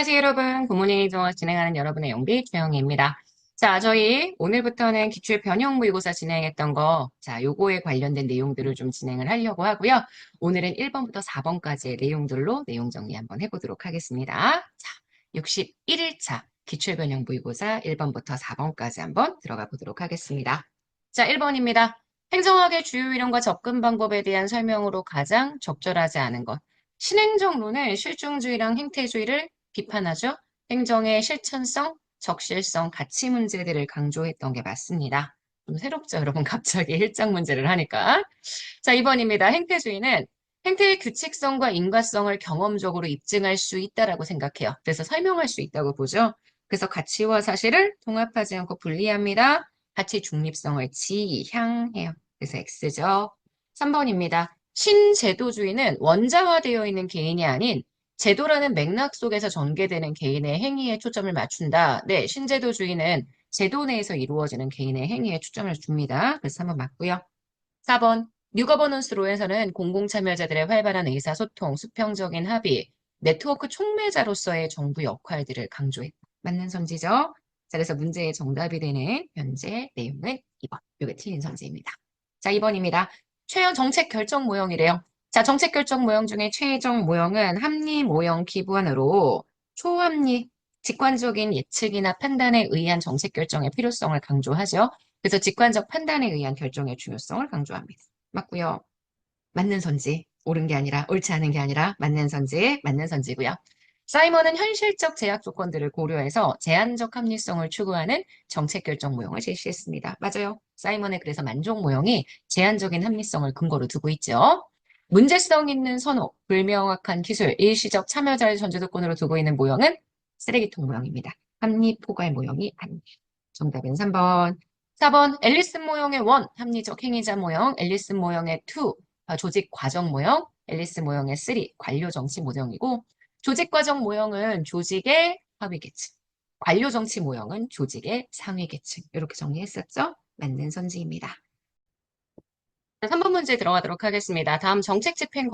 안녕하세요, 여러분. 굿모닝 정화 진행하는 여러분의 영비 최영희입니다. 자, 저희 오늘부터는 기출 변형 모의고사 진행했던 거, 자, 요거에 관련된 내용들을 좀 진행을 하려고 하고요. 오늘은 1번부터 4번까지의 내용들로 내용 정리 한번 해보도록 하겠습니다. 자, 61일차 기출 변형 모의고사 1번부터 4번까지 한번 들어가 보도록 하겠습니다. 자, 1번입니다. 행정학의 주요 이론과 접근 방법에 대한 설명으로 가장 적절하지 않은 것. 신행정론은 실증주의랑 행태주의를 비판하죠. 행정의 실천성, 적실성, 가치 문제들을 강조했던 게 맞습니다. 좀 새롭죠, 여러분? 갑자기 일장 문제를 하니까. 자, 2번입니다. 행태주의는 행태의 규칙성과 인과성을 경험적으로 입증할 수 있다라고 생각해요. 그래서 설명할 수 있다고 보죠. 그래서 가치와 사실을 통합하지 않고 분리합니다. 가치 중립성을 지향해요. 그래서 X죠. 3번입니다. 신제도주의는 원자화되어 있는 개인이 아닌 제도라는 맥락 속에서 전개되는 개인의 행위에 초점을 맞춘다. 네, 신제도주의는 제도 내에서 이루어지는 개인의 행위에 초점을 줍니다. 그래서 한번 맞고요. 4번, 뉴거버넌스로에서는 공공참여자들의 활발한 의사소통, 수평적인 합의, 네트워크 촉매자로서의 정부 역할들을 강조했다. 맞는 선지죠? 자, 그래서 문제의 정답이 되는 현재 내용은 2번. 이게 틀린 선지입니다. 자, 2번입니다. 최형 정책 결정 모형이래요. 자, 정책 결정 모형 중에 최종 모형은 합리 모형 기반으로 초합리, 직관적인 예측이나 판단에 의한 정책 결정의 필요성을 강조하죠. 그래서 직관적 판단에 의한 결정의 중요성을 강조합니다. 맞고요. 맞는 선지, 옳은 게 아니라 옳지 않은 게 아니라 맞는 선지, 맞는 선지고요. 사이먼은 현실적 제약 조건들을 고려해서 제한적 합리성을 추구하는 정책 결정 모형을 제시했습니다. 맞아요. 사이먼의 그래서 만족 모형이 제한적인 합리성을 근거로 두고 있죠. 문제성 있는 선호, 불명확한 기술, 일시적 참여자의 전제조건으로 두고 있는 모형은 쓰레기통 모형입니다. 합리 포괄 모형이 아닙니다. 정답은 3번. 4번 앨리슨 모형의 원, 합리적 행위자 모형, 앨리슨 모형의 투, 조직 과정 모형, 앨리스 모형의 3, 관료 정치 모형이고 조직 과정 모형은 조직의 하위 계층, 관료 정치 모형은 조직의 상위 계층. 이렇게 정리했었죠? 맞는 선지입니다. 3번 문제 들어가도록 하겠습니다. 다음 정책 집행에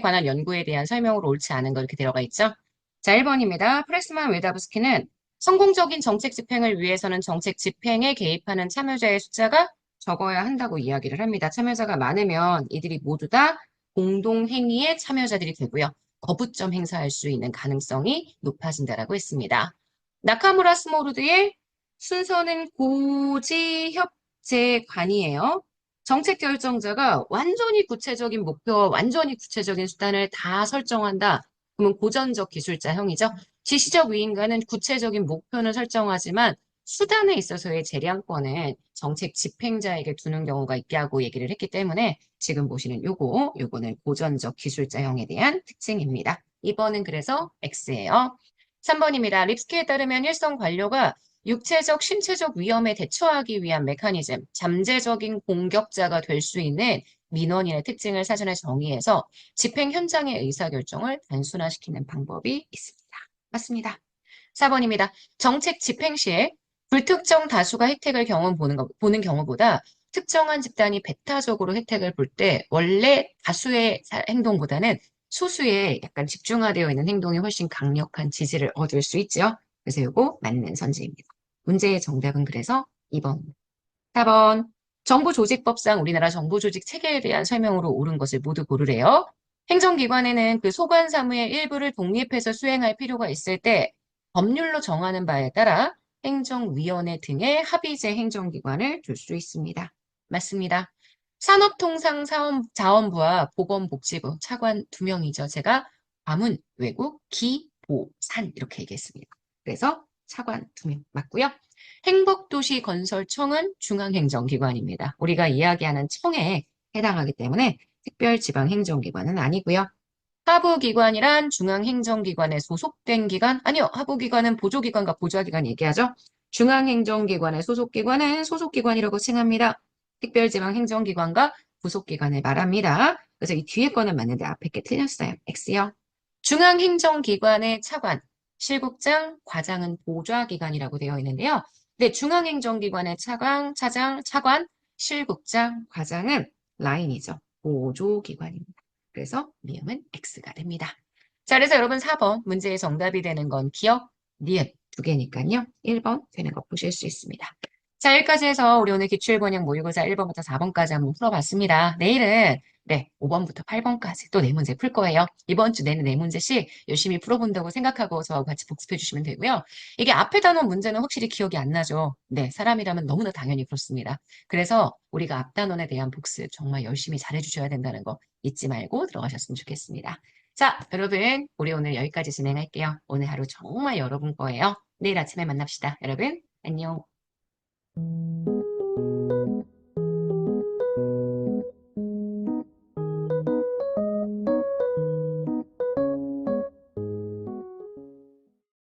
관한 연구에 대한 설명으로 옳지 않은 거 이렇게 들어가 있죠? 자, 1번입니다. 프레스만 웨다브스키는 성공적인 정책 집행을 위해서는 정책 집행에 개입하는 참여자의 숫자가 적어야 한다고 이야기를 합니다. 참여자가 많으면 이들이 모두 다 공동행위의 참여자들이 되고요. 거부점 행사할 수 있는 가능성이 높아진다라고 했습니다. 나카무라 스모르드의 순서는 고지협제관이에요. 정책 결정자가 완전히 구체적인 목표와 완전히 구체적인 수단을 다 설정한다. 그러면 고전적 기술자형이죠. 지시적 위인과는 구체적인 목표는 설정하지만 수단에 있어서의 재량권은 정책 집행자에게 두는 경우가 있게 하고 얘기를 했기 때문에 지금 보시는 요거는 고전적 기술자형에 대한 특징입니다. 2번은 그래서 X예요. 3번입니다. 립스키에 따르면 일선 관료가 육체적, 신체적 위험에 대처하기 위한 메커니즘, 잠재적인 공격자가 될 수 있는 민원인의 특징을 사전에 정의해서 집행 현장의 의사결정을 단순화시키는 방법이 있습니다. 맞습니다. 4번입니다. 정책 집행 시에 불특정 다수가 혜택을 보는 경우보다 특정한 집단이 배타적으로 혜택을 볼 때 원래 다수의 행동보다는 소수의 약간 집중화되어 있는 행동이 훨씬 강력한 지지를 얻을 수 있죠. 그래서 이거 맞는 선지입니다. 문제의 정답은 그래서 2번. 4번. 정부조직법상 우리나라 정부조직 체계에 대한 설명으로 옳은 것을 모두 고르래요. 행정기관에는 그 소관 사무의 일부를 독립해서 수행할 필요가 있을 때 법률로 정하는 바에 따라 행정위원회 등의 합의제 행정기관을 둘 수 있습니다. 맞습니다. 산업통상자원부와 보건복지부 차관 2명이죠. 제가 과문, 외국, 기, 보, 산 이렇게 얘기했습니다. 그래서 차관 2명 맞고요. 행복도시건설청은 중앙행정기관입니다. 우리가 이야기하는 청에 해당하기 때문에 특별지방행정기관은 아니고요. 하부기관이란 중앙행정기관에 소속된 기관? 아니요. 하부기관은 보조기관과 보좌기관 얘기하죠. 중앙행정기관의 소속기관은 소속기관이라고 칭합니다. 특별지방행정기관과 부속기관을 말합니다. 그래서 이 뒤에 거는 맞는데 앞에 게 틀렸어요. X요. 중앙행정기관의 차관, 실국장, 과장은 보좌기관이라고 되어 있는데요. 네, 중앙행정기관의 차관, 실국장, 과장은 라인이죠. 보조기관입니다. 그래서 미음은 X가 됩니다. 자, 그래서 여러분 4번 문제의 정답이 되는 건 기억, 니은 두 개니까요. 1번 되는 거 보실 수 있습니다. 자, 여기까지 해서 우리 오늘 기출번역 모의고사 1번부터 4번까지 한번 풀어봤습니다. 내일은 네, 5번부터 8번까지 또 네 문제 풀 거예요. 이번 주 내내 네 문제씩 열심히 풀어본다고 생각하고 저하고 같이 복습해 주시면 되고요. 이게 앞에 단원 문제는 확실히 기억이 안 나죠. 네, 사람이라면 너무나 당연히 그렇습니다. 그래서 우리가 앞 단원에 대한 복습 정말 열심히 잘해 주셔야 된다는 거 잊지 말고 들어가셨으면 좋겠습니다. 자, 여러분, 우리 오늘 여기까지 진행할게요. 오늘 하루 정말 여러분 거예요. 내일 아침에 만납시다. 여러분, 안녕.